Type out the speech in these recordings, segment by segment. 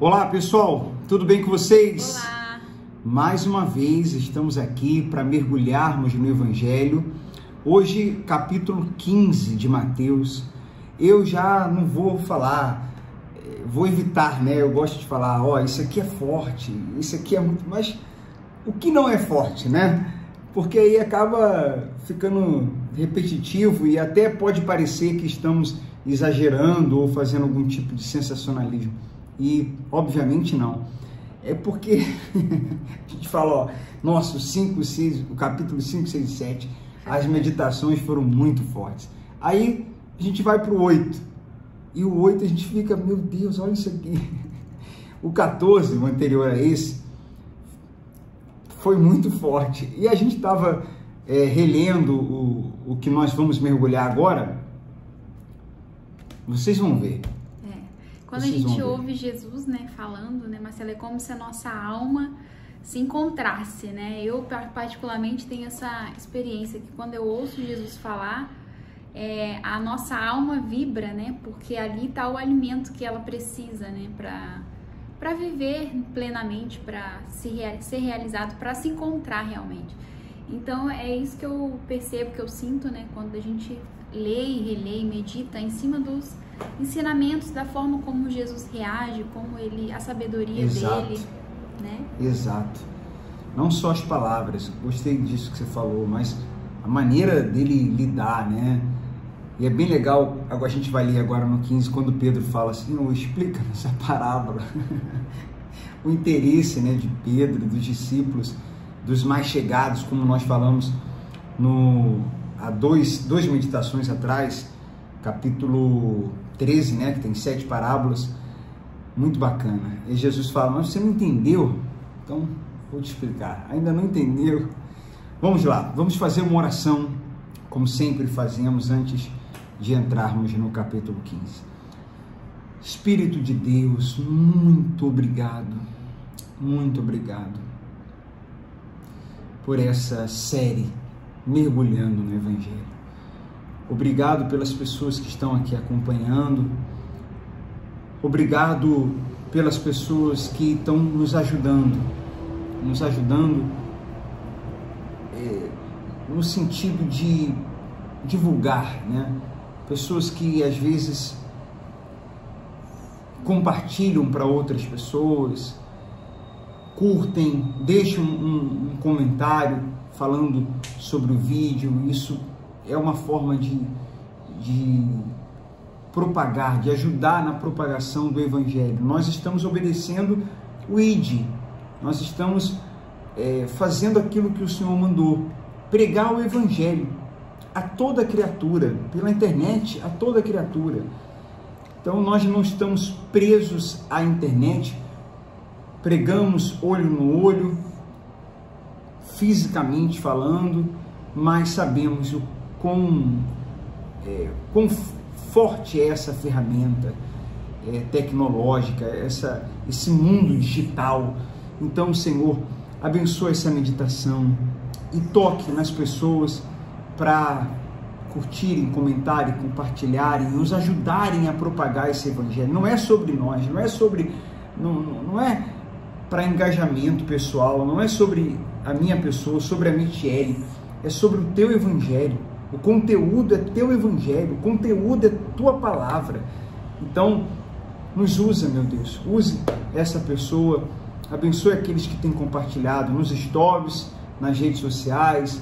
Olá pessoal, tudo bem com vocês? Olá! Mais uma vez estamos aqui para mergulharmos no Evangelho. Hoje, capítulo 15 de Mateus. Eu já não vou falar, vou evitar, né? Eu gosto de falar, isso aqui é forte, isso aqui é muito... Mas o que não é forte, né? Porque aí acaba ficando repetitivo e até pode parecer que estamos exagerando ou fazendo algum tipo de sensacionalismo. E, obviamente, não. É porque a gente fala, nossa, o capítulo 5, 6 e 7, as meditações foram muito fortes. Aí a gente vai para o 8. E o 8 a gente fica, meu Deus, olha isso aqui. O 14, o anterior a esse, foi muito forte. E a gente estava relendo o que nós vamos mergulhar agora. Vocês vão ver. Quando a gente ouve Jesus, né, falando, né, Marcelo, é como se a nossa alma se encontrasse, né? Eu particularmente tenho essa experiência que quando eu ouço Jesus falar, a nossa alma vibra, né? Porque ali está o alimento que ela precisa, né, para viver plenamente, para ser realizado, para se encontrar realmente. Então é isso que eu percebo, que eu sinto, né, quando a gente lê e relê e medita em cima dos ensinamentos, da forma como Jesus reage, como a sabedoria dele, né? Exato. Não só as palavras, gostei disso que você falou, mas a maneira dele lidar, né? E é bem legal, a gente vai ler agora no 15, quando Pedro fala assim, explica essa parábola. O interesse, né, de Pedro, dos discípulos, dos mais chegados, como nós falamos há duas meditações atrás, capítulo 13, né, que tem 7 parábolas, muito bacana. E Jesus fala, mas você não entendeu? Então, vou te explicar. Ainda não entendeu? Vamos lá, vamos fazer uma oração, como sempre fazemos antes de entrarmos no capítulo 15. Espírito de Deus, muito obrigado por essa série mergulhando no Evangelho. Obrigado pelas pessoas que estão aqui acompanhando. Obrigado pelas pessoas que estão nos ajudando no sentido de divulgar, né? Pessoas que às vezes compartilham para outras pessoas, curtem, deixam um comentário falando sobre o vídeo. Isso é uma forma de propagar, de ajudar na propagação do Evangelho. Nós estamos obedecendo o ID, nós estamos fazendo aquilo que o Senhor mandou, pregar o Evangelho a toda criatura, pela internet, a toda criatura. Então nós não estamos presos à internet, pregamos olho no olho, fisicamente falando, mas sabemos o quão forte é essa ferramenta tecnológica, esse mundo digital. Então, Senhor, abençoa essa meditação e toque nas pessoas para curtirem, comentarem, compartilharem, nos ajudarem a propagar esse Evangelho. Não é sobre nós, não é para engajamento pessoal, não é sobre a minha pessoa, sobre a Michele, é sobre o teu Evangelho. O conteúdo é teu Evangelho, o conteúdo é tua palavra. Então, nos usa, meu Deus, use essa pessoa, abençoe aqueles que têm compartilhado nos stories, nas redes sociais,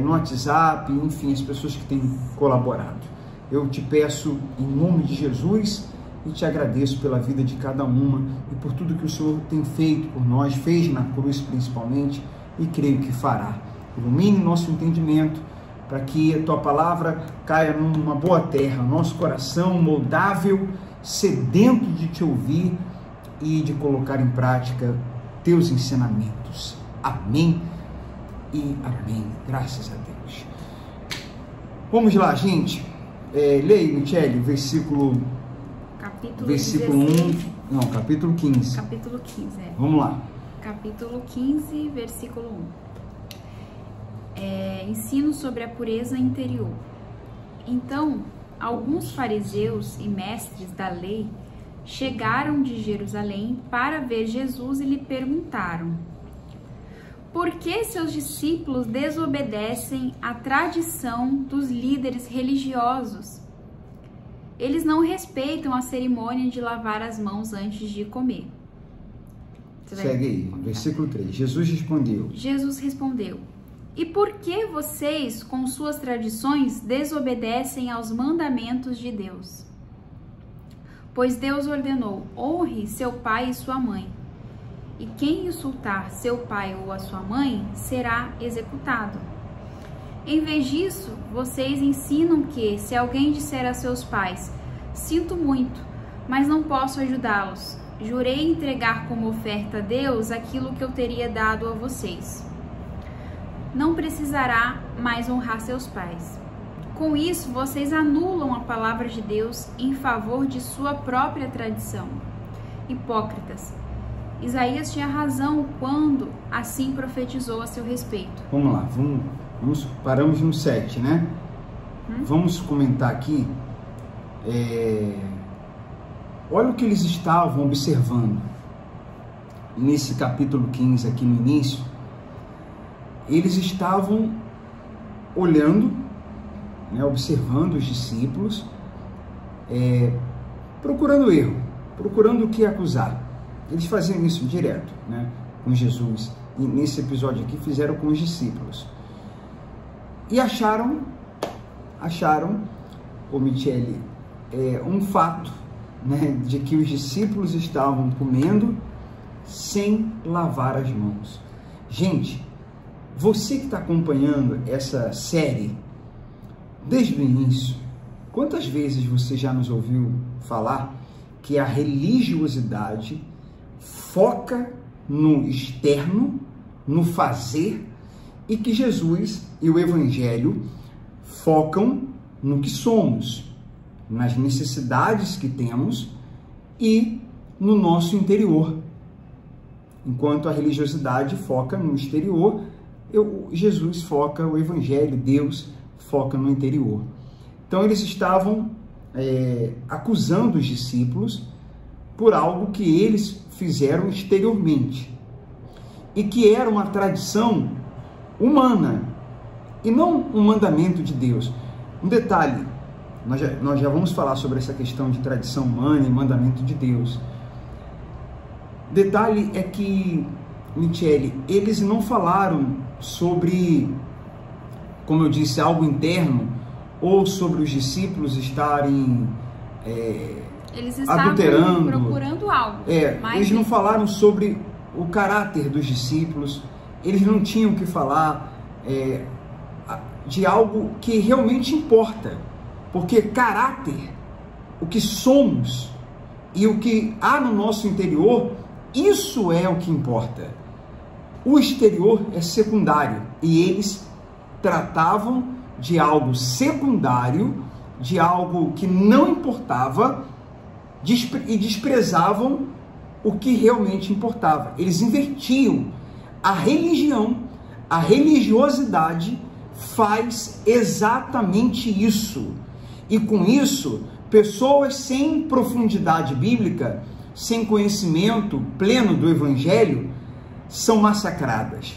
no WhatsApp, enfim, as pessoas que têm colaborado. Eu te peço em nome de Jesus e te agradeço pela vida de cada uma e por tudo que o Senhor tem feito por nós, fez na cruz principalmente e creio que fará. Ilumine nosso entendimento para que a tua palavra caia numa boa terra, nosso coração moldável, sedento de te ouvir e de colocar em prática teus ensinamentos. Amém e amém. Graças a Deus. Vamos lá, gente. Leia, Michele, capítulo 1, capítulo 15. Capítulo 15, Vamos lá. Capítulo 15, versículo 1. Ensino sobre a pureza interior. Então, alguns fariseus e mestres da lei chegaram de Jerusalém para ver Jesus e lhe perguntaram: por que seus discípulos desobedecem à tradição dos líderes religiosos? Eles não respeitam a cerimônia de lavar as mãos antes de comer. Segue aí, versículo 3. Jesus respondeu: e por que vocês, com suas tradições, desobedecem aos mandamentos de Deus? Pois Deus ordenou: honre seu pai e sua mãe. E quem insultar seu pai ou a sua mãe será executado. Em vez disso, vocês ensinam que, se alguém disser a seus pais: sinto muito, mas não posso ajudá-los, jurei entregar como oferta a Deus aquilo que eu teria dado a vocês, não precisará mais honrar seus pais. Com isso, vocês anulam a palavra de Deus em favor de sua própria tradição. Hipócritas, Isaías tinha razão quando assim profetizou a seu respeito. Vamos lá, paramos no 7, né? Vamos comentar aqui. Olha o que eles estavam observando. Nesse capítulo 15, aqui no início, eles estavam olhando, né, observando os discípulos, procurando erro, procurando o que acusar. Eles faziam isso direto, né, com Jesus. E nesse episódio aqui fizeram com os discípulos. E acharam, ô Michele, um fato, né, de que os discípulos estavam comendo sem lavar as mãos. Gente, você que está acompanhando essa série desde o início, quantas vezes você já nos ouviu falar que a religiosidade foca no externo, no fazer, e que Jesus e o Evangelho focam no que somos, nas necessidades que temos e no nosso interior. Enquanto a religiosidade foca no exterior, Jesus foca, o Evangelho, Deus foca no interior. Então eles estavam acusando os discípulos por algo que eles fizeram exteriormente e que era uma tradição humana e não um mandamento de Deus. Um detalhe, nós já vamos falar sobre essa questão de tradição humana e mandamento de Deus. Detalhe é que, Michele, eles não falaram sobre, como eu disse, algo interno, ou sobre os discípulos estarem eles estavam adulterando, procurando algo. Eles não falaram sobre o caráter dos discípulos, eles não tinham que falar de algo que realmente importa, porque caráter, o que somos e o que há no nosso interior, isso é o que importa. O exterior é secundário e eles tratavam de algo secundário, de algo que não importava e desprezavam o que realmente importava. Eles invertiam. A religião, a religiosidade faz exatamente isso. E com isso, pessoas sem profundidade bíblica, sem conhecimento pleno do Evangelho, são massacradas,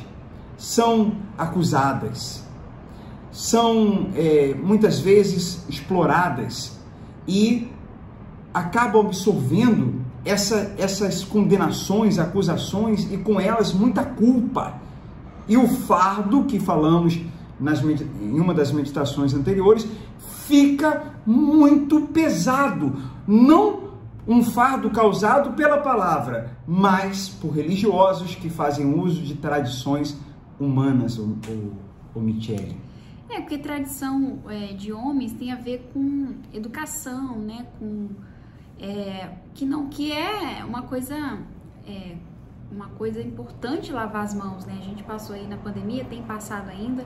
são acusadas, são muitas vezes exploradas e acabam absorvendo essas condenações, acusações e com elas muita culpa. E o fardo que falamos em uma das meditações anteriores fica muito pesado, não um fardo causado pela palavra, mas por religiosos que fazem uso de tradições humanas, ou Michele. Porque tradição de homens tem a ver com educação, né? Que é uma coisa importante lavar as mãos, né? A gente passou aí na pandemia, tem passado ainda,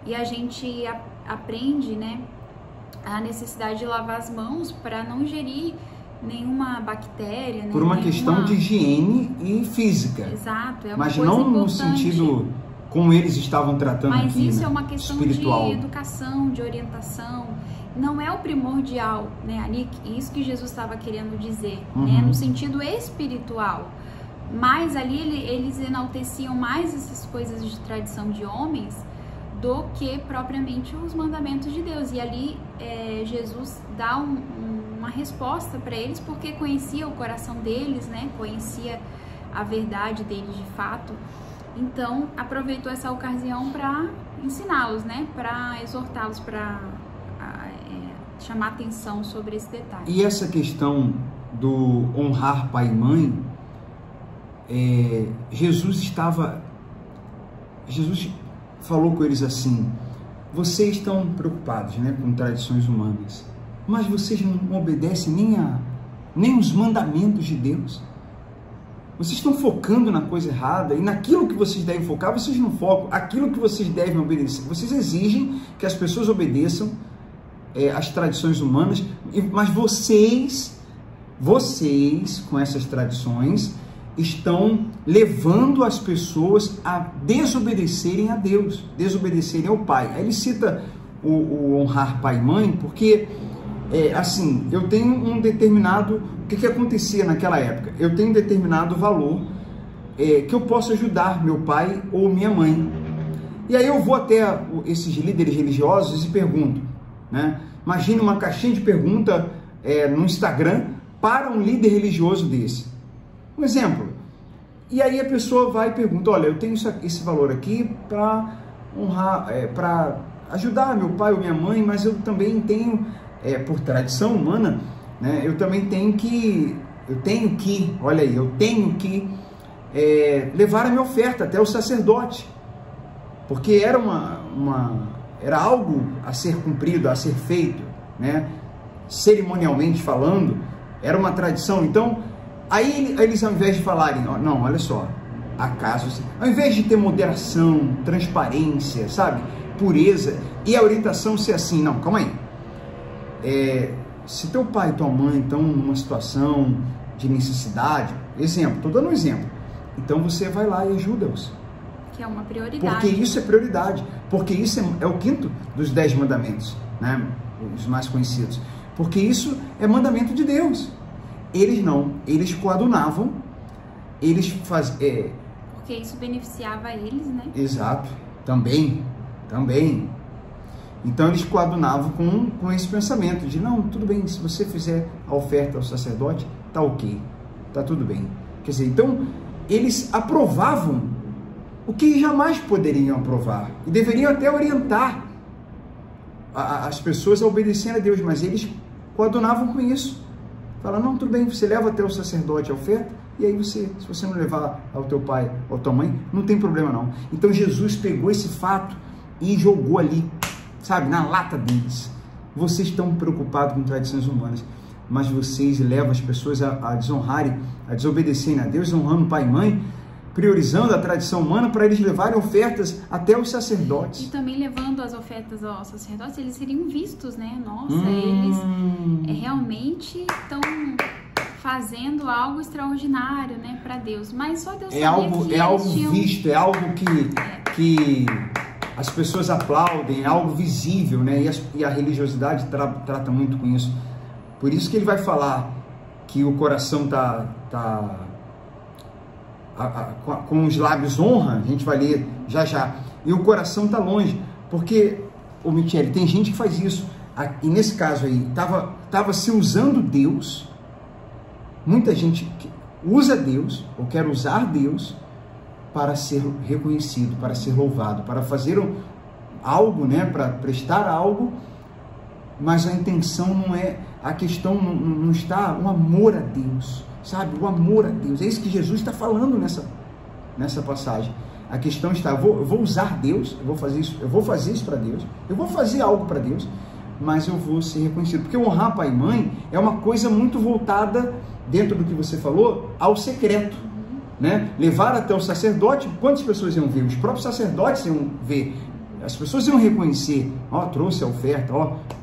e a gente aprende, né, a necessidade de lavar as mãos para não ingerir nenhuma bactéria, né? Por uma questão de higiene e física. Exato, é uma mas coisa não importante. No sentido como eles estavam tratando Mas aqui, isso né? É uma questão espiritual. de educação, de orientação. Não é o primordial, né, Anik? Isso que Jesus estava querendo dizer, né? No sentido espiritual. Mas ali eles enalteciam mais essas coisas de tradição de homens do que propriamente os mandamentos de Deus. E ali Jesus dá uma resposta para eles, porque conhecia o coração deles, né? Conhecia a verdade deles de fato. Então aproveitou essa ocasião para ensiná-los, né? Para exortá-los, para chamar atenção sobre esse detalhe. E essa questão do honrar pai e mãe, Jesus falou com eles assim: vocês estão preocupados, né, com tradições humanas, mas vocês não obedecem nem os mandamentos de Deus. Vocês estão focando na coisa errada, e naquilo que vocês devem focar, vocês não focam. Aquilo que vocês devem obedecer, vocês exigem que as pessoas obedeçam as tradições humanas, mas vocês com essas tradições estão levando as pessoas a desobedecerem a Deus, desobedecerem ao Pai. Aí ele cita o honrar pai e mãe, porque assim, eu tenho um determinado... O que acontecia naquela época? Eu tenho um determinado valor que eu posso ajudar meu pai ou minha mãe. E aí eu vou até esses líderes religiosos e pergunto, né? Imagine uma caixinha de pergunta no Instagram para um líder religioso desse. Um exemplo. E aí a pessoa vai e pergunta: olha, eu tenho esse valor aqui para honrar, para ajudar meu pai ou minha mãe, mas eu também tenho, por tradição humana, né, eu tenho que levar a minha oferta até o sacerdote, porque era algo a ser cumprido, a ser feito, né, cerimonialmente falando, era uma tradição. Então, aí eles, ao invés de falarem, não, olha só, ao invés de ter moderação, transparência, sabe, pureza, e a orientação ser assim, não, calma aí, se teu pai e tua mãe estão numa situação de necessidade, exemplo, estou dando um exemplo, então você vai lá e ajuda-os. Que é uma prioridade. Porque isso é prioridade, porque isso é o quinto dos 10 mandamentos, né? Os mais conhecidos, porque isso é mandamento de Deus. Eles não, eles coadunavam, eles faziam... Porque isso beneficiava eles, né? Exato, também. Então eles coadunavam com esse pensamento de, não, tudo bem, se você fizer a oferta ao sacerdote, tá ok, tá tudo bem. Quer dizer, então eles aprovavam o que jamais poderiam aprovar, e deveriam até orientar as pessoas a obedecerem a Deus, mas eles coadunavam com isso. Fala, não, tudo bem, você leva até o sacerdote a oferta, e aí se você não levar ao teu pai ou à tua mãe, não tem problema não. Então Jesus pegou esse fato e jogou ali, sabe, na lata deles. Vocês estão preocupados com tradições humanas, mas vocês levam as pessoas a desonrarem, a desobedecerem a Deus, honrando pai e mãe, priorizando a tradição humana para eles levarem ofertas até os sacerdotes. E também levando as ofertas aos sacerdotes, eles seriam vistos, né? Nossa, eles realmente estão fazendo algo extraordinário, né, para Deus. Mas só Deus é algo visto, é algo que as pessoas aplaudem, é algo visível, né? E a religiosidade trata muito com isso. Por isso que ele vai falar que o coração com os lábios honra, a gente vai ler já, e o coração está longe, porque, Michele, tem gente que faz isso, e nesse caso aí, estava se usando Deus, muita gente usa Deus, ou quer usar Deus, para ser reconhecido, para ser louvado, para fazer algo, né, para prestar algo, mas a intenção não é, a questão não está, o amor a Deus, sabe, o amor a Deus, é isso que Jesus está falando nessa passagem. A questão está, eu vou usar Deus, eu vou fazer isso para Deus, eu vou fazer algo para Deus, mas eu vou ser reconhecido, porque honrar pai e mãe é uma coisa muito voltada, dentro do que você falou, ao secreto, né? Levar até o sacerdote, quantas pessoas iam ver? Os próprios sacerdotes iam ver, as pessoas iam reconhecer, trouxe a oferta,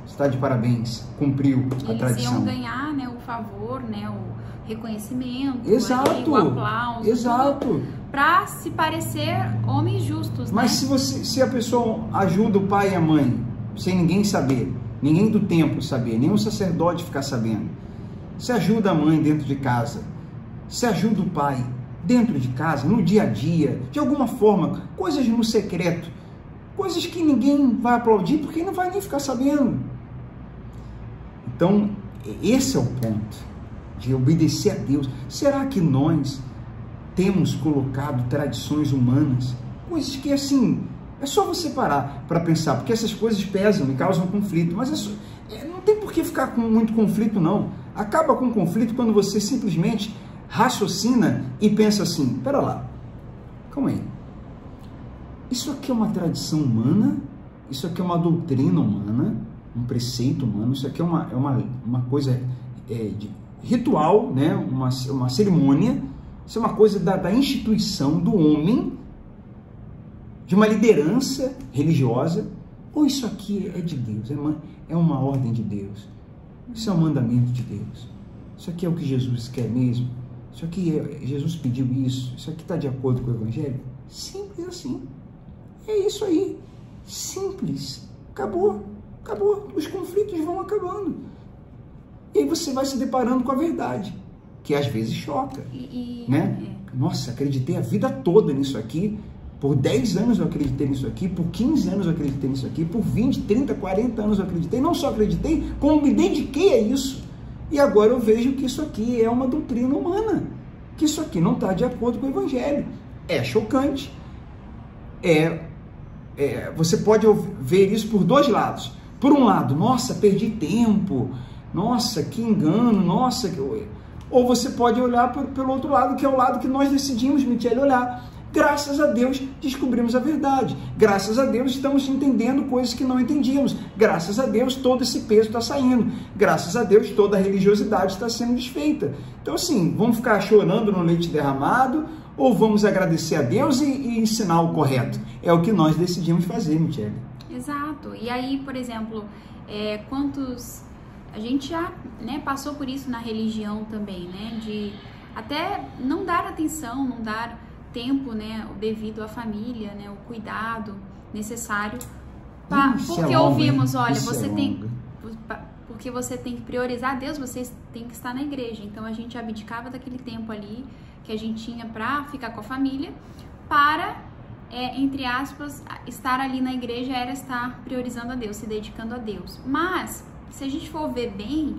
está de parabéns, cumpriu a tradição. Eles iam ganhar, né, o favor, né, o reconhecimento, exato, o aplauso, exato. para se parecer homens justos, Mas né? se a pessoa ajuda o pai e a mãe, sem ninguém saber, ninguém do templo saber, nenhum sacerdote ficar sabendo, se ajuda a mãe dentro de casa, se ajuda o pai dentro de casa, no dia a dia, de alguma forma, coisas no secreto, coisas que ninguém vai aplaudir porque não vai nem ficar sabendo. Então, esse é o ponto de obedecer a Deus. Será que nós temos colocado tradições humanas, coisas que assim, é só você parar para pensar, porque essas coisas pesam e causam conflito, mas não tem por que ficar com muito conflito não. Acaba com o conflito quando você simplesmente raciocina e pensa assim, pera lá, calma aí, isso aqui é uma tradição humana, isso aqui é uma doutrina humana, um preceito humano, isso aqui é uma coisa de ritual, né? uma cerimônia, isso é uma coisa da instituição do homem, de uma liderança religiosa, ou isso aqui é de Deus, é uma ordem de Deus, isso é um mandamento de Deus, isso aqui é o que Jesus quer mesmo, isso aqui Jesus pediu isso aqui está de acordo com o Evangelho? Simples assim, é isso aí, simples, acabou, os conflitos vão acabando, e aí você vai se deparando com a verdade, que às vezes choca, né? Nossa, acreditei a vida toda nisso aqui, por 10 anos eu acreditei nisso aqui, por 15 anos eu acreditei nisso aqui, por 20, 30, 40 anos eu acreditei, não só acreditei, como me dediquei a isso, e agora eu vejo que isso aqui é uma doutrina humana, que isso aqui não está de acordo com o Evangelho, é chocante, você pode ver isso por dois lados, por um lado, nossa, perdi tempo, nossa, que engano, nossa, ou você pode olhar pelo outro lado, que é o lado que nós decidimos, Michele, olhar. Graças a Deus descobrimos a verdade. Graças a Deus estamos entendendo coisas que não entendíamos. Graças a Deus todo esse peso está saindo. Graças a Deus toda a religiosidade está sendo desfeita. Então assim, vamos ficar chorando no leite derramado ou vamos agradecer a Deus e ensinar o correto? É o que nós decidimos fazer, Michele. Exato. E aí, por exemplo, a gente já, né, passou por isso na religião também, né? De até não dar atenção, não dar tempo, né, o devido à família, né, o cuidado necessário, porque ouvimos, olha, porque você tem que priorizar Deus, você tem que estar na igreja. Então a gente abdicava daquele tempo ali que a gente tinha para ficar com a família, para entre aspas, estar ali na igreja era estar priorizando a Deus, se dedicando a Deus. Mas se a gente for ver bem,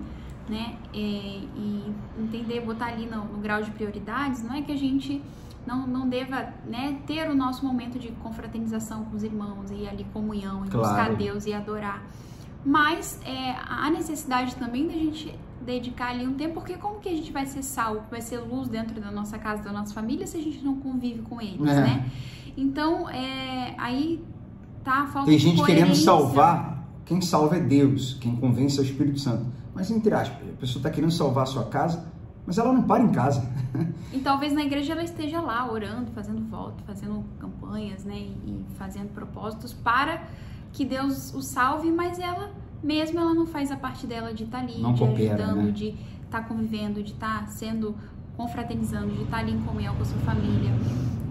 né, e entender, botar ali no grau de prioridades, não é que a gente não deva, né, ter o nosso momento de confraternização com os irmãos, e ali comunhão, e buscar Deus e adorar. Mas há necessidade também da gente dedicar ali um tempo, porque como que a gente vai ser sal, vai ser luz dentro da nossa casa, da nossa família, se a gente não convive com eles, né? Então, aí tá a falta de coerência. Tem gente querendo salvar, quem salva é Deus, quem convence é o Espírito Santo. Mas, entre aspas, a pessoa está querendo salvar a sua casa, mas ela não para em casa. E talvez na igreja ela esteja lá, orando, fazendo voto, fazendo campanhas, né, e fazendo propósitos para que Deus o salve, mas ela não faz a parte dela de estar ali, de ajudando, né? De estar convivendo, de estar sendo confraternizando, de estar ali em comunhão com a sua família.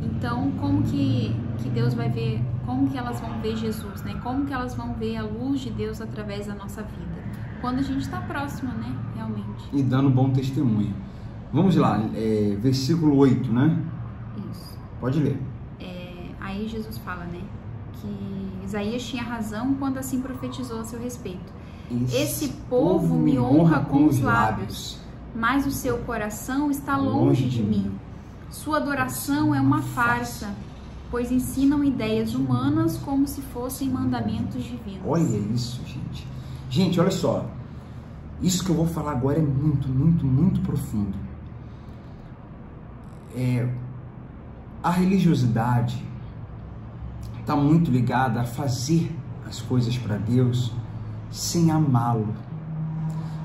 Então, como que Deus vai ver, como que elas vão ver Jesus, né? Como que elas vão ver a luz de Deus através da nossa vida? Quando a gente está próximo, né? Realmente. E dando bom testemunho. Vamos lá, versículo 8, né? Isso. Pode ler. Aí Jesus fala, né? Que Isaías tinha razão quando assim profetizou a seu respeito. Esse povo me honra com os lábios, mas o seu coração está longe de mim. Sua adoração é uma farsa, pois ensinam ideias humanas como se fossem mandamentos divinos. Olha isso, gente. Gente, olha só. Isso que eu vou falar agora é muito, muito, muito profundo. A religiosidade está muito ligada a fazer as coisas para Deus sem amá-lo.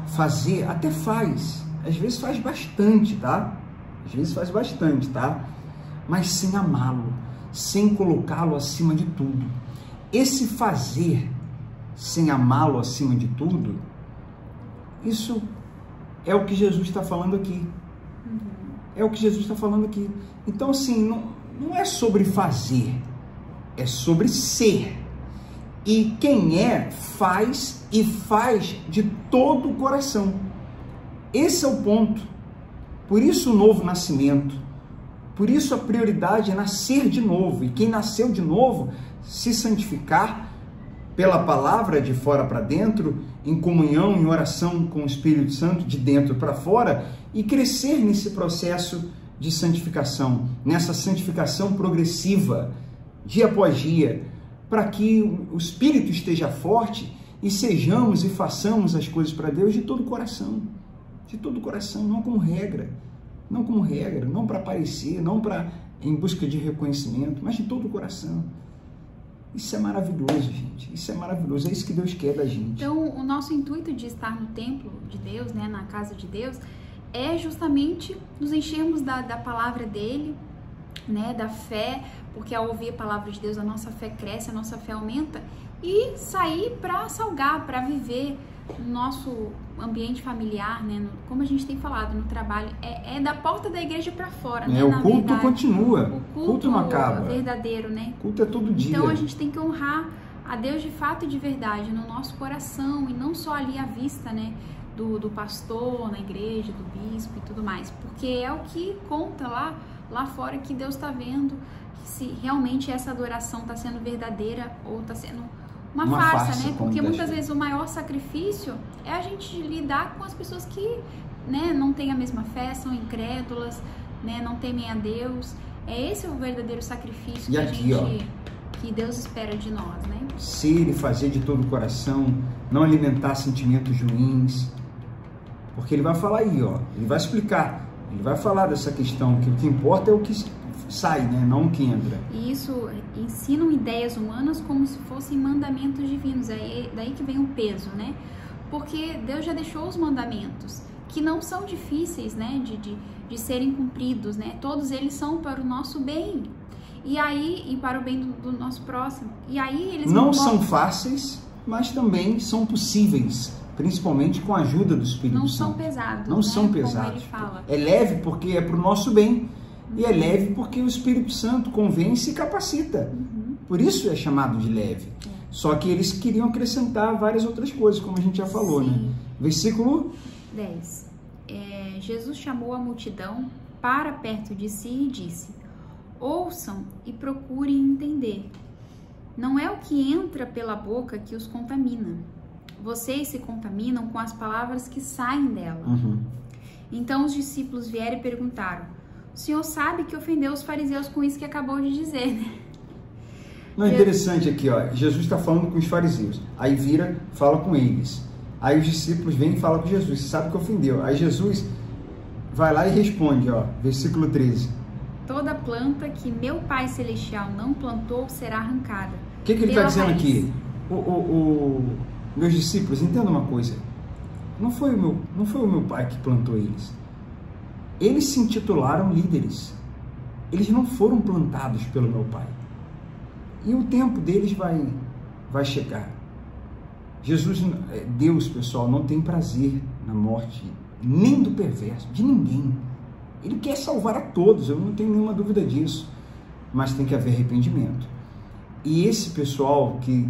Fazer, até faz, às vezes faz bastante, tá? Às vezes faz bastante, tá? Mas sem amá-lo, sem colocá-lo acima de tudo. Esse fazer sem amá-lo acima de tudo, isso é o que Jesus está falando aqui. É o que Jesus está falando aqui. Então, assim, não é sobre fazer, é sobre ser. E quem é, faz e faz de todo o coração. Esse é o ponto. Por isso o novo nascimento. Por isso a prioridade é nascer de novo. E quem nasceu de novo, se santificar pela palavra de fora para dentro, em comunhão, em oração com o Espírito Santo, de dentro para fora, e crescer nesse processo de santificação, nessa santificação progressiva, dia após dia, para que o Espírito esteja forte e sejamos e façamos as coisas para Deus de todo o coração, não como regra, não para aparecer, não para em busca de reconhecimento, mas de todo o coração. Isso é maravilhoso, gente. Isso é maravilhoso. É isso que Deus quer da gente. Então, o nosso intuito de estar no templo de Deus, né, na casa de Deus, é justamente nos enchermos da palavra dele, né, da fé, porque ao ouvir a palavra de Deus, a nossa fé cresce, a nossa fé aumenta, e sair para salgar, para viver no nosso ambiente familiar, né, como a gente tem falado no trabalho, é da porta da igreja para fora, né, o culto verdade, continua, o culto não acaba, verdadeiro, né, o culto é todo dia. Então a gente tem que honrar a Deus de fato e de verdade no nosso coração, e não só ali à vista, né, do pastor na igreja, do bispo e tudo mais, porque é o que conta lá fora, que Deus está vendo se realmente essa adoração está sendo verdadeira ou está sendo uma farsa, né? Porque muitas vezes o maior sacrifício é a gente lidar com as pessoas que, né, não têm a mesma fé, são incrédulas, né, não temem a Deus. É esse o verdadeiro sacrifício que Deus espera de nós, né? Ser e fazer de todo o coração, não alimentar sentimentos ruins, porque ele vai falar aí, ó, ele vai explicar, ele vai falar dessa questão, que o que importa é o que sai, né? Não o que entra. E isso ensinam ideias humanas como se fossem mandamentos divinos. É daí que vem o peso, né? Porque Deus já deixou os mandamentos, que não são difíceis, né? De serem cumpridos, né? Todos eles são para o nosso bem. E para o bem do nosso próximo. E aí eles não são fáceis, mas também são possíveis, principalmente com a ajuda do Espírito Santo. Não são pesados, não, né? São pesados. Como ele fala. É leve porque é para o nosso bem. E é leve porque o Espírito Santo convence e capacita. Por isso é chamado de leve. Só que eles queriam acrescentar várias outras coisas, como a gente já falou, né? Versículo 10. Jesus chamou a multidão para perto de si e disse: ouçam e procurem entender. Não é o que entra pela boca que os contamina. Vocês se contaminam com as palavras que saem dela. Então os discípulos vieram e perguntaram: o senhor sabe que ofendeu os fariseus com isso que acabou de dizer, né? Não, é interessante aqui, ó. Jesus está falando com os fariseus. Aí vira, fala com eles. Aí os discípulos vêm e falam com Jesus. Você sabe que ofendeu. Aí Jesus vai lá e responde, ó. Versículo 13. Toda planta que meu Pai Celestial não plantou será arrancada. O que ele está dizendo aqui? Meus discípulos, entenda uma coisa. Não foi o meu Pai que plantou eles. Eles se intitularam líderes. Eles não foram plantados pelo meu Pai. E o tempo deles vai chegar. Jesus, Deus, pessoal, não tem prazer na morte, nem do perverso, de ninguém. Ele quer salvar a todos, eu não tenho nenhuma dúvida disso. Mas tem que haver arrependimento. E esse pessoal que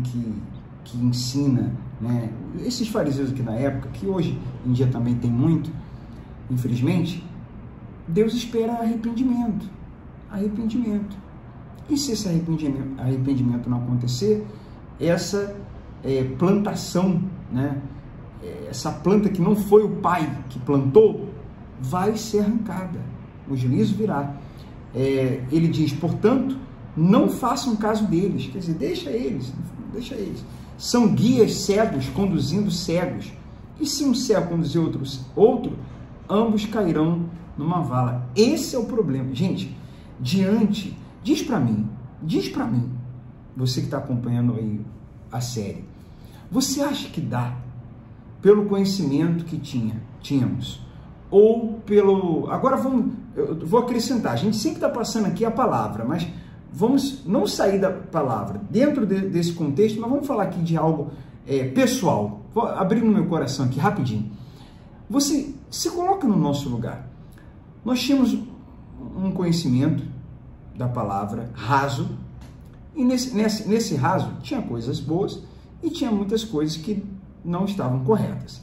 ensina, né, esses fariseus aqui na época, que hoje em dia também tem muito, infelizmente, Deus espera arrependimento. E se esse arrependimento não acontecer, essa plantação, né, essa planta que não foi o Pai que plantou, vai ser arrancada. O juízo virá. Ele diz, portanto, não façam caso deles. Quer dizer, deixa eles. São guias cegos conduzindo cegos. E se um cego conduzir outro, ambos cairão numa vala. Esse é o problema. Gente, diz para mim, você que está acompanhando aí a série, você acha que dá, pelo conhecimento que tínhamos, ou pelo... Agora eu vou acrescentar, a gente sempre está passando aqui a palavra, mas vamos não sair da palavra, dentro desse contexto, mas vamos falar aqui de algo pessoal. Vou abrir no meu coração aqui, rapidinho. Você se coloca no nosso lugar. Nós tínhamos um conhecimento da palavra raso, e nesse raso tinha coisas boas e tinha muitas coisas que não estavam corretas.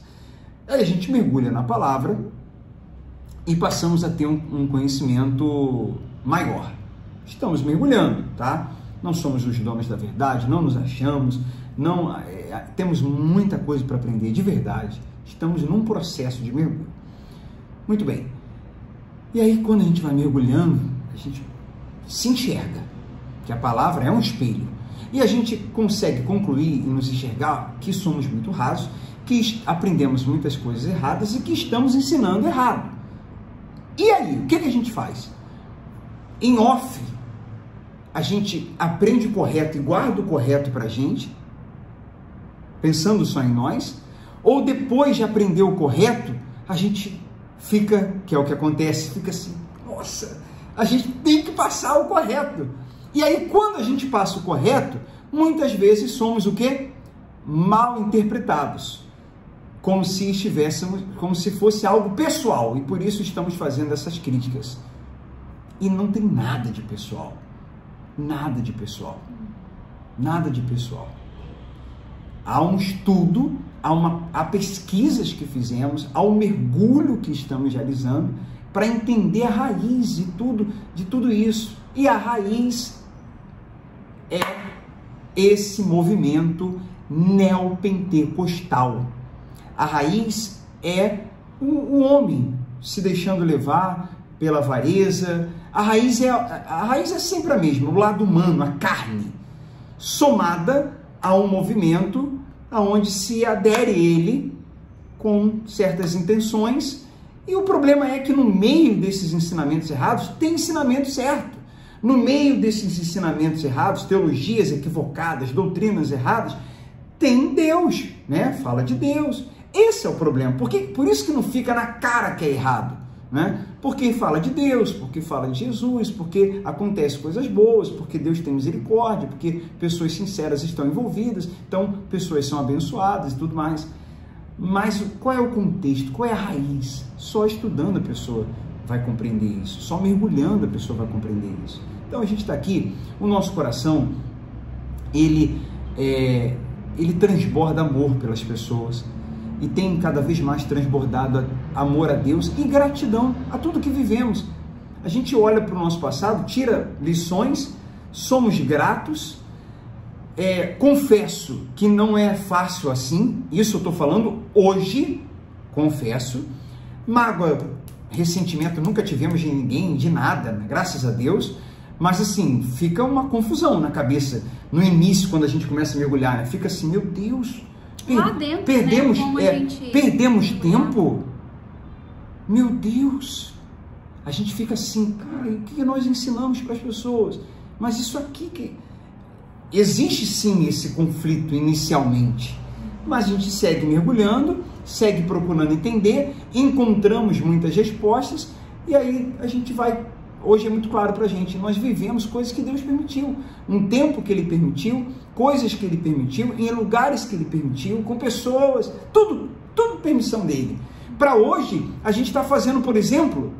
Aí a gente mergulha na palavra e passamos a ter um conhecimento maior. Estamos mergulhando, tá? Não somos os donos da verdade, não nos achamos, temos muita coisa para aprender de verdade. Estamos num processo de mergulho. Muito bem. E aí, quando a gente vai mergulhando, a gente se enxerga, que a palavra é um espelho. E a gente consegue concluir e nos enxergar que somos muito rasos, que aprendemos muitas coisas erradas e que estamos ensinando errado. E aí, o que a gente faz? Em off, a gente aprende o correto e guarda o correto para a gente, pensando só em nós, ou depois de aprender o correto, a gente fica, que é o que acontece, fica assim, nossa, a gente tem que passar o correto. E aí, quando a gente passa o correto, muitas vezes somos o quê? Mal interpretados. Como se fosse algo pessoal, e por isso estamos fazendo essas críticas. E não tem nada de pessoal. Nada de pessoal. Nada de pessoal. Há um estudo, há pesquisas que fizemos, há um mergulho que estamos realizando para entender a raiz de tudo isso. E a raiz é esse movimento neopentecostal. A raiz é o homem se deixando levar pela avareza. A raiz é sempre a mesma, o lado humano, a carne, somada a um movimento aonde se adere ele com certas intenções. E o problema é que no meio desses ensinamentos errados tem ensinamento certo. No meio desses ensinamentos errados, teologias equivocadas, doutrinas erradas, tem Deus, né? Fala de Deus. Esse é o problema. Por isso que não fica na cara que é errado, né? Porque fala de Deus, porque fala de Jesus, porque acontecem coisas boas, porque Deus tem misericórdia, porque pessoas sinceras estão envolvidas, então pessoas são abençoadas e tudo mais. Mas qual é o contexto? Qual é a raiz? Só estudando a pessoa vai compreender isso, só mergulhando a pessoa vai compreender isso. Então a gente está aqui, o nosso coração, ele transborda amor pelas pessoas e tem cada vez mais transbordado amor a Deus e gratidão a tudo que vivemos. A gente olha para o nosso passado, tira lições, somos gratos. Confesso que não é fácil assim, isso eu estou falando hoje, confesso. Mágoa, ressentimento nunca tivemos de ninguém, de nada, né? Graças a Deus, mas assim, fica uma confusão na cabeça, no início, quando a gente começa a mergulhar, né? Fica assim, meu Deus, lá dentro, perdemos, né? Perdemos tempo, meu Deus, a gente fica assim, cara, o que nós ensinamos para as pessoas? Mas isso aqui que... Existe sim esse conflito inicialmente, mas a gente segue mergulhando, segue procurando entender, encontramos muitas respostas e aí a gente vai, hoje é muito claro para a gente, nós vivemos coisas que Deus permitiu, um tempo que Ele permitiu, coisas que Ele permitiu, em lugares que Ele permitiu, com pessoas, tudo permissão dEle. Para hoje, a gente está fazendo, por exemplo,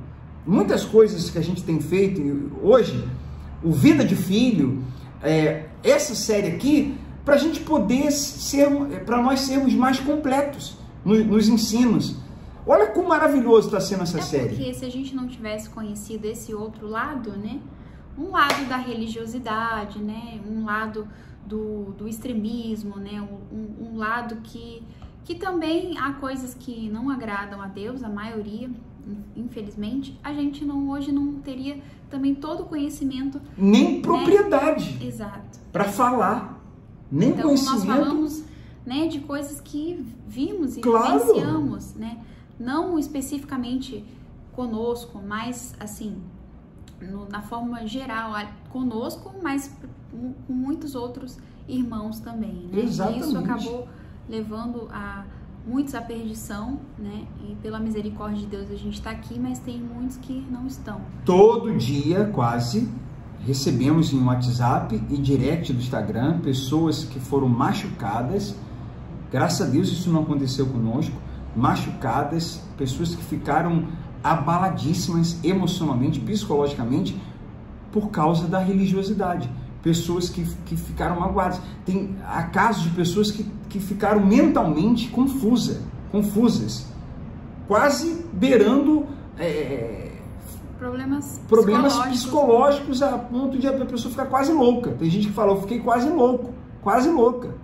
muitas coisas que a gente tem feito hoje, o Vida de Filho, essa série aqui, para a gente poder para nós sermos mais completos nos ensinos. Olha como maravilhoso está sendo essa série. Porque se a gente não tivesse conhecido esse outro lado, né? Um lado da religiosidade, né? Um lado do extremismo, né? Um lado que também há coisas que não agradam a Deus, a maioria, infelizmente, a gente hoje não teria também todo o conhecimento, nem propriedade, né? Exato, para falar, nem então, conhecimento. Nós falamos, né, de coisas que vimos e vivenciamos, né? Não especificamente conosco, mas assim, na forma geral, conosco, mas com muitos outros irmãos também, né? Exatamente. E isso acabou levando a muitos à perdição, né? E pela misericórdia de Deus a gente está aqui, mas tem muitos que não estão. Todo dia, quase, recebemos em WhatsApp e direct do Instagram pessoas que foram machucadas. Graças a Deus isso não aconteceu conosco. Machucadas, pessoas que ficaram abaladíssimas emocionalmente, psicologicamente, por causa da religiosidade. Pessoas que ficaram magoadas. Tem casos de pessoas que ficaram mentalmente confusas, quase beirando problemas psicológicos a ponto de a pessoa ficar quase louca. Tem gente que fala, eu fiquei quase louca.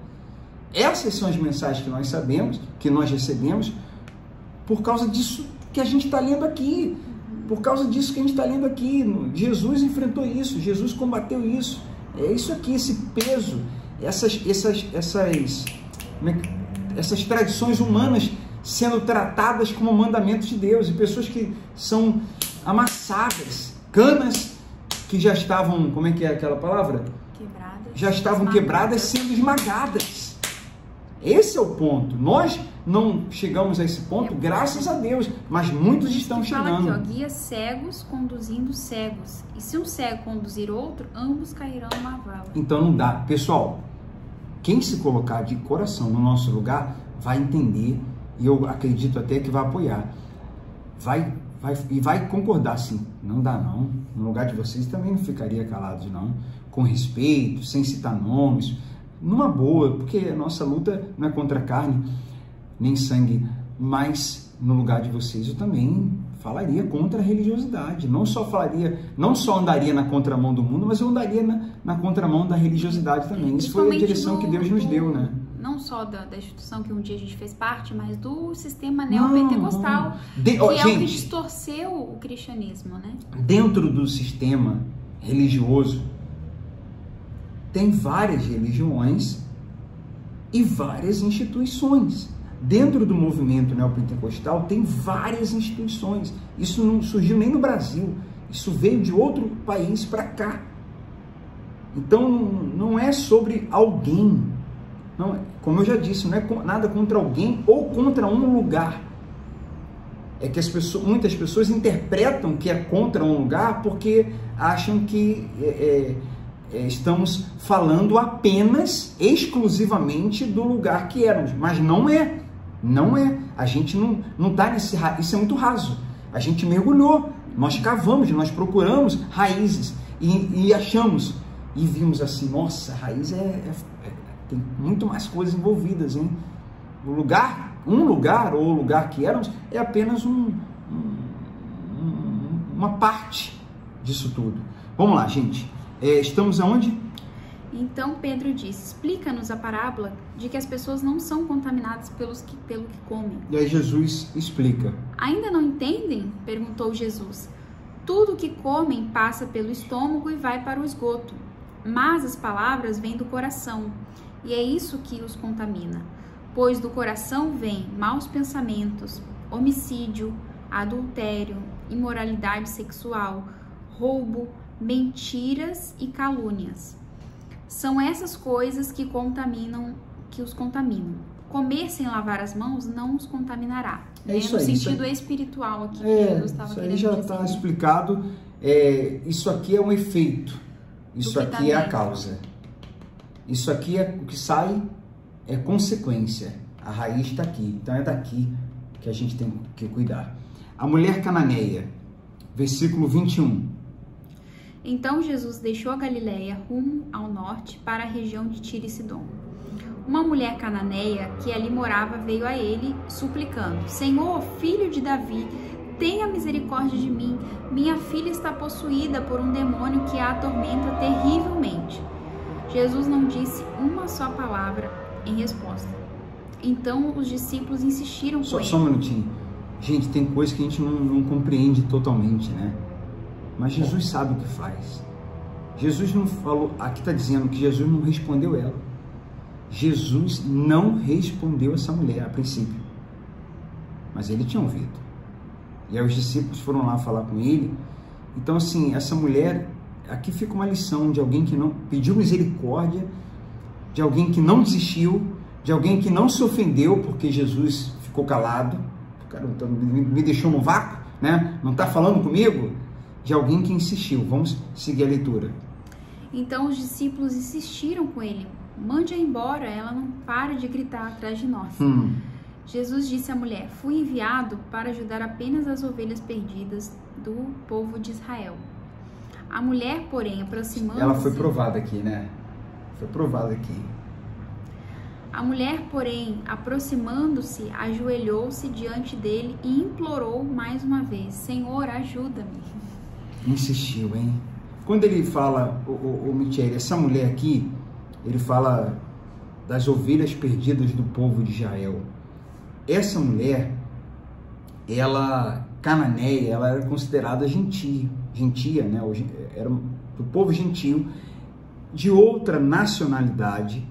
Essas são as mensagens que nós sabemos, que nós recebemos, por causa disso que a gente está lendo aqui. Por causa disso que a gente está lendo aqui. Jesus enfrentou isso, Jesus combateu isso. É isso aqui, esse peso, essas tradições humanas sendo tratadas como mandamentos de Deus, e pessoas que são amassadas, canas que já estavam, como é que é aquela palavra? Já estavam quebradas, sendo esmagadas. Esse é o ponto. Nós não chegamos a esse ponto, graças a Deus, mas muitos estão chegando. Aqui, guia cegos conduzindo cegos. E se um cego conduzir outro, ambos cairão numa vala. Então não dá. Pessoal, quem se colocar de coração no nosso lugar vai entender, e eu acredito até que vai apoiar. Vai concordar, sim. Não dá não. No lugar de vocês também não ficaria calado não. Com respeito, sem citar nomes, numa boa, porque a nossa luta não é contra a carne nem sangue, mas no lugar de vocês eu também falaria contra a religiosidade. Não só andaria na contramão do mundo, mas eu andaria na contramão da religiosidade também. Isso foi a direção que Deus nos deu, né? Não só da instituição que um dia a gente fez parte, mas do sistema neopentecostal, que é o que distorceu o cristianismo, né? Dentro do sistema religioso, tem várias religiões e várias instituições. Dentro do movimento neopentecostal tem várias instituições. Isso não surgiu nem no Brasil. Isso veio de outro país para cá. Então não é sobre alguém. Não, como eu já disse, não é nada contra alguém ou contra um lugar. É que muitas pessoas interpretam que é contra um lugar porque acham que estamos falando apenas, exclusivamente do lugar que éramos. Mas não é. Não é. A gente não está nesse... Isso é muito raso. A gente mergulhou, nós cavamos, nós procuramos raízes e achamos. E vimos assim, nossa, a raiz tem muito mais coisas envolvidas, hein? Um lugar ou o lugar que éramos é apenas uma parte disso tudo. Vamos lá, gente. Estamos aonde? Então Pedro disse, explica-nos a parábola de que as pessoas não são contaminadas pelo que comem. E aí Jesus explica. Ainda não entendem? Perguntou Jesus. Tudo que comem passa pelo estômago e vai para o esgoto. Mas as palavras vêm do coração, e é isso que os contamina. Pois do coração vêm maus pensamentos, homicídio, adultério, imoralidade sexual, roubo, mentiras e calúnias. São essas coisas que os contaminam. Comer sem lavar as mãos não os contaminará. É isso no aí, sentido espiritual aqui que Jesus estava querendo dizer. Isso aí já está explicado. Isso aqui é um efeito. Isso aqui é a causa. Isso aqui é o que sai, é consequência. A raiz está aqui. Então é daqui que a gente tem que cuidar. A mulher cananeia, versículo 21. Então Jesus deixou a Galileia rumo ao norte para a região de Tiro e Sidom. Uma mulher cananeia que ali morava veio a ele suplicando: Senhor, filho de Davi, tenha misericórdia de mim. Minha filha está possuída por um demônio que a atormenta terrivelmente. Jesus não disse uma só palavra em resposta. Então os discípulos insistiram com ele. Só um minutinho. Gente, tem coisa que a gente não compreende totalmente, né? Mas Jesus sabe o que faz. Jesus não falou, aqui está dizendo que Jesus não respondeu ela. Jesus não respondeu essa mulher a princípio. Mas ele tinha ouvido. E aí os discípulos foram lá falar com ele. Então assim, essa mulher, aqui fica uma lição de alguém que não pediu misericórdia, de alguém que não desistiu, de alguém que não se ofendeu porque Jesus ficou calado. O cara me deixou no vácuo, né? Não está falando comigo? De alguém que insistiu. Vamos seguir a leitura. Então os discípulos insistiram com ele: mande-a embora, ela não para de gritar atrás de nós. Jesus disse à mulher: fui enviado para ajudar apenas as ovelhas perdidas do povo de Israel. A mulher, porém, aproximando-se... Ela foi provada aqui, né? Foi provada aqui. A mulher, porém, aproximando-se, ajoelhou-se diante dele e implorou mais uma vez: Senhor, ajuda-me. Insistiu, hein? Quando ele fala, o Michele, essa mulher aqui, ele fala das ovelhas perdidas do povo de Israel. Essa mulher, ela, cananeia, ela era considerada gentia, né? Era do povo gentio, de outra nacionalidade,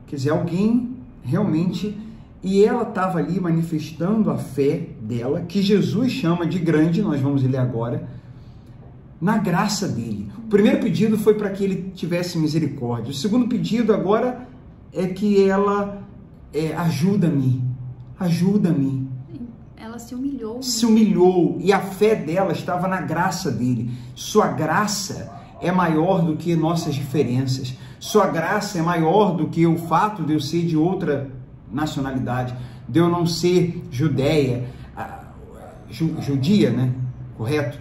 quer dizer, alguém realmente, e ela estava ali manifestando a fé dela, que Jesus chama de grande, nós vamos ler agora, na graça dele. O primeiro pedido foi para que ele tivesse misericórdia. O segundo pedido agora é que ela, ajuda-me. Ela se humilhou. Se humilhou, e a fé dela estava na graça dele. Sua graça é maior do que nossas diferenças. Sua graça é maior do que o fato de eu ser de outra nacionalidade, de eu não ser judia, né? Correto?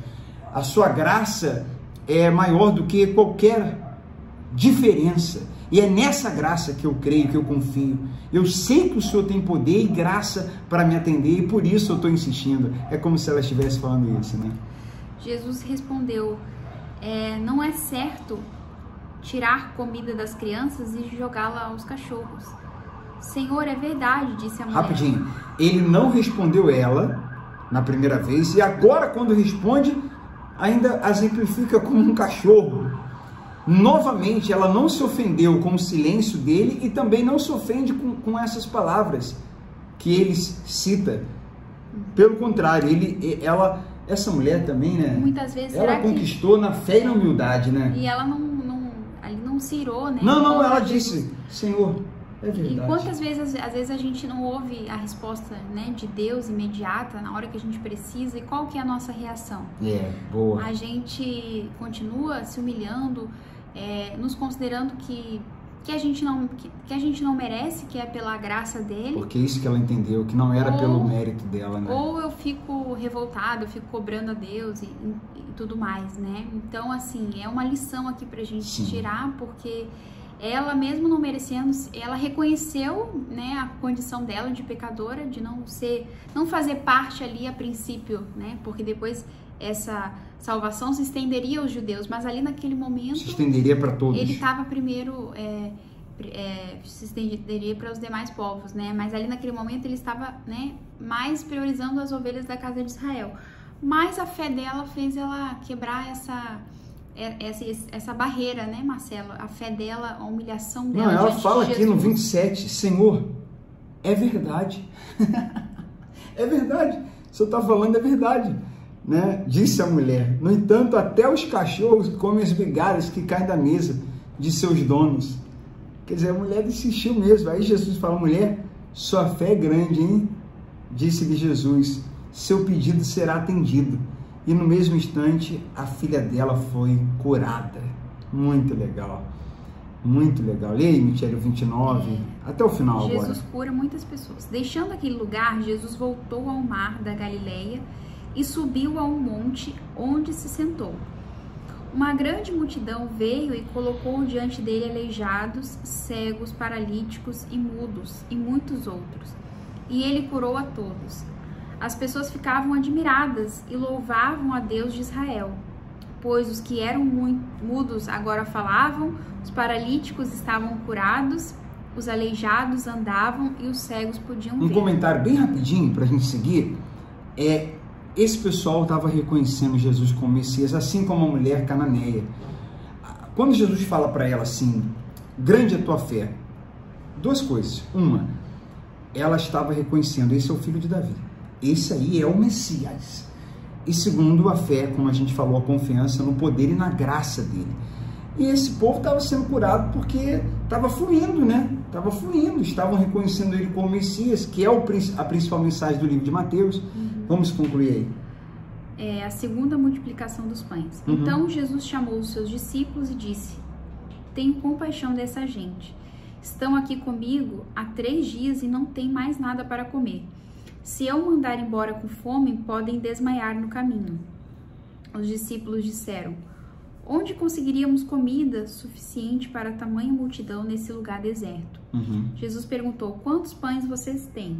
A sua graça é maior do que qualquer diferença. E é nessa graça que eu creio, que eu confio. Eu sei que o Senhor tem poder e graça para me atender, e por isso eu estou insistindo. É como se ela estivesse falando isso, né? Jesus respondeu: não é certo tirar comida das crianças e jogá-la aos cachorros. Senhor, é verdade, disse a mulher. Rapidinho, ele não respondeu ela na primeira vez, e agora quando responde, ainda exemplifica como um cachorro. Novamente, ela não se ofendeu com o silêncio dele e também não se ofende com essas palavras que ele cita. Pelo contrário, essa mulher também, né? Muitas vezes ela conquistou na fé e na humildade, né? E ela não se irou, né? Não, ela disse: Senhor, é verdade. E quantas vezes, às vezes a gente não ouve a resposta, né, de Deus imediata, na hora que a gente precisa, e qual que é a nossa reação? Boa. A gente continua se humilhando, nos considerando que a gente não merece, que é pela graça dele. Porque isso que ela entendeu, que não era pelo mérito dela, né? Ou eu fico revoltada, eu fico cobrando a Deus e tudo mais, né? Então, assim, é uma lição aqui pra gente tirar, porque ela, mesmo não merecendo, ela reconheceu, né, a condição dela de pecadora, de não fazer parte ali a princípio, né? Porque depois essa salvação se estenderia aos judeus, mas ali naquele momento se estenderia para todos. Ele estava primeiro, se estenderia para os demais povos, né? Mas ali naquele momento ele estava, né, mais priorizando as ovelhas da casa de Israel. Mas a fé dela fez ela quebrar essa barreira, né, Marcelo? A fé dela, a humilhação dela. Não, ela fala aqui no 27, Senhor, é verdade. É verdade. O Senhor está falando, é verdade. Né? Disse a mulher: no entanto, até os cachorros comem as migalhas que caem da mesa de seus donos. Quer dizer, a mulher insistiu mesmo. Aí Jesus fala: mulher, sua fé é grande, hein? Disse-lhe Jesus: seu pedido será atendido. E no mesmo instante, a filha dela foi curada. Muito legal. Muito legal. Leia aí, Michele, 29, até o final agora. Jesus cura muitas pessoas. Deixando aquele lugar, Jesus voltou ao mar da Galileia e subiu a um monte onde se sentou. Uma grande multidão veio e colocou diante dele aleijados, cegos, paralíticos e mudos, e muitos outros. E ele curou a todos. As pessoas ficavam admiradas e louvavam a Deus de Israel, pois os que eram mudos agora falavam, os paralíticos estavam curados, os aleijados andavam e os cegos podiam ver. Um comentário bem rapidinho para a gente seguir. Esse pessoal estava reconhecendo Jesus como Messias, assim como a mulher cananeia. Quando Jesus fala para ela assim: grande é a tua fé, duas coisas. Uma, ela estava reconhecendo: esse é o filho de Davi, esse aí é o Messias. E segundo, a fé, como a gente falou, a confiança no poder e na graça dele. E esse povo estava sendo curado porque estava fluindo, né? Estava fluindo, estavam reconhecendo ele como Messias, que é a principal mensagem do livro de Mateus. Vamos concluir aí. É a segunda multiplicação dos pães. Então Jesus chamou os seus discípulos e disse: tenho compaixão dessa gente. Estão aqui comigo há 3 dias e não têm mais nada para comer. Se eu mandar embora com fome, podem desmaiar no caminho. Os discípulos disseram: onde conseguiríamos comida suficiente para tamanha multidão nesse lugar deserto? Jesus perguntou, quantos pães vocês têm?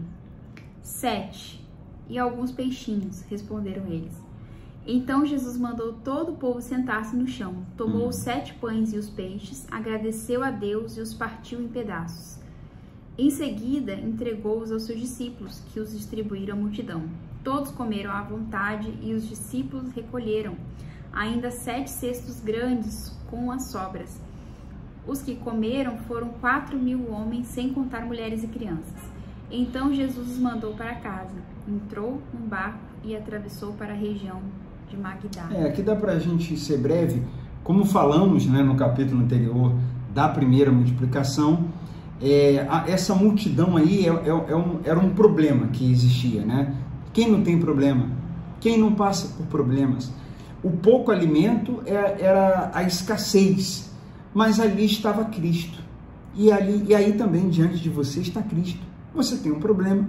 7, e alguns peixinhos, responderam eles. Então Jesus mandou todo o povo sentar-se no chão, tomou os 7 pães e os peixes, agradeceu a Deus e os partiu em pedaços. Em seguida, entregou-os aos seus discípulos, que os distribuíram à multidão. Todos comeram à vontade e os discípulos recolheram ainda 7 cestos grandes com as sobras. Os que comeram foram 4.000 homens, sem contar mulheres e crianças. Então Jesus os mandou para casa, entrou num barco e atravessou para a região de Magdá. Aqui dá para a gente ser breve, como falamos, né, no capítulo anterior da primeira multiplicação, essa multidão aí era um problema que existia, né? Quem não tem problema? Quem não passa por problemas? O pouco alimento era a escassez, mas ali estava Cristo. E aí também diante de você está Cristo. Você tem um problema,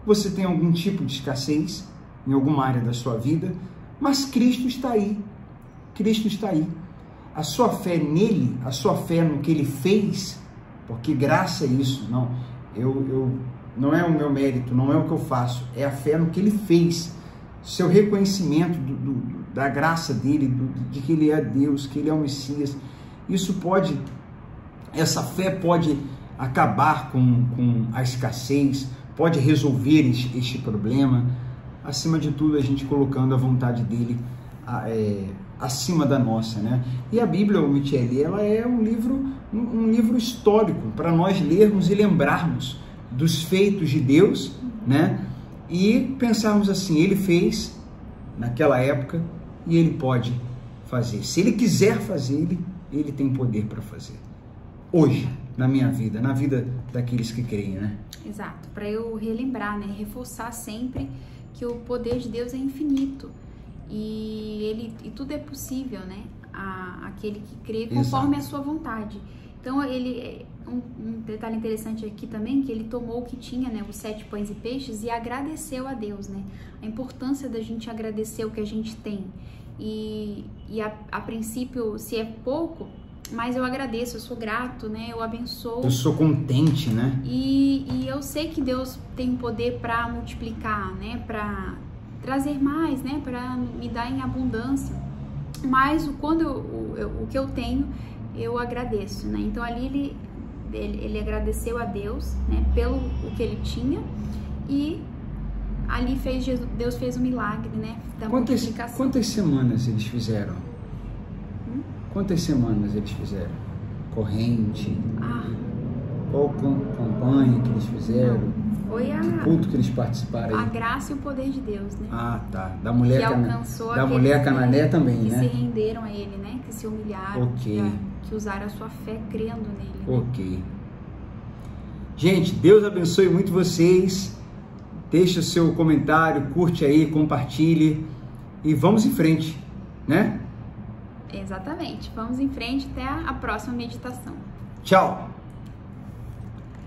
você tem algum tipo de escassez em alguma área da sua vida, mas Cristo está aí. Cristo está aí. A sua fé nele, a sua fé no que ele fez, porque graça é isso, não é o meu mérito, não é o que eu faço, é a fé no que ele fez. Seu reconhecimento da graça dele, de que ele é Deus, que ele é o Messias, essa fé pode acabar com a escassez, pode resolver este problema, acima de tudo a gente colocando a vontade dele acima da nossa, né? E a Bíblia, Michele, ela é um livro histórico para nós lermos e lembrarmos dos feitos de Deus, né? E pensarmos assim, ele fez naquela época e ele pode fazer. Se ele quiser fazer, ele tem poder para fazer. Hoje, na minha vida, na vida daqueles que creem, né? Exato, para eu relembrar, né? Reforçar sempre que o poder de Deus é infinito e tudo é possível, né? Aquele que crê conforme a sua vontade. Então, um detalhe interessante aqui também, que ele tomou o que tinha, né, os 7 pães e peixes, e agradeceu a Deus, né? A importância da gente agradecer o que a gente tem. E a princípio, se é pouco, mas eu agradeço, eu sou grato, né? Eu abençoo. Eu sou contente, né? E eu sei que Deus tem poder para multiplicar, né? Para trazer mais, né? Para me dar em abundância. Mas o que eu tenho, eu agradeço, né? Então ali ele agradeceu a Deus, né? Pelo o que ele tinha, e ali Deus fez um milagre, né? Da multiplicação. Quantas semanas eles fizeram? Quantas semanas eles fizeram? Corrente? Qual campanha que eles fizeram? Foi que culto que eles participaram aí? A graça e o poder de Deus, né? Tá. Da mulher canané também, que né? Que se renderam a ele, né? Que se humilharam. Que usaram a sua fé crendo nele. Ok. Gente, Deus abençoe muito vocês. Deixa o seu comentário, curte aí, compartilhe e vamos em frente, né? Exatamente. Vamos em frente até a próxima meditação. Tchau!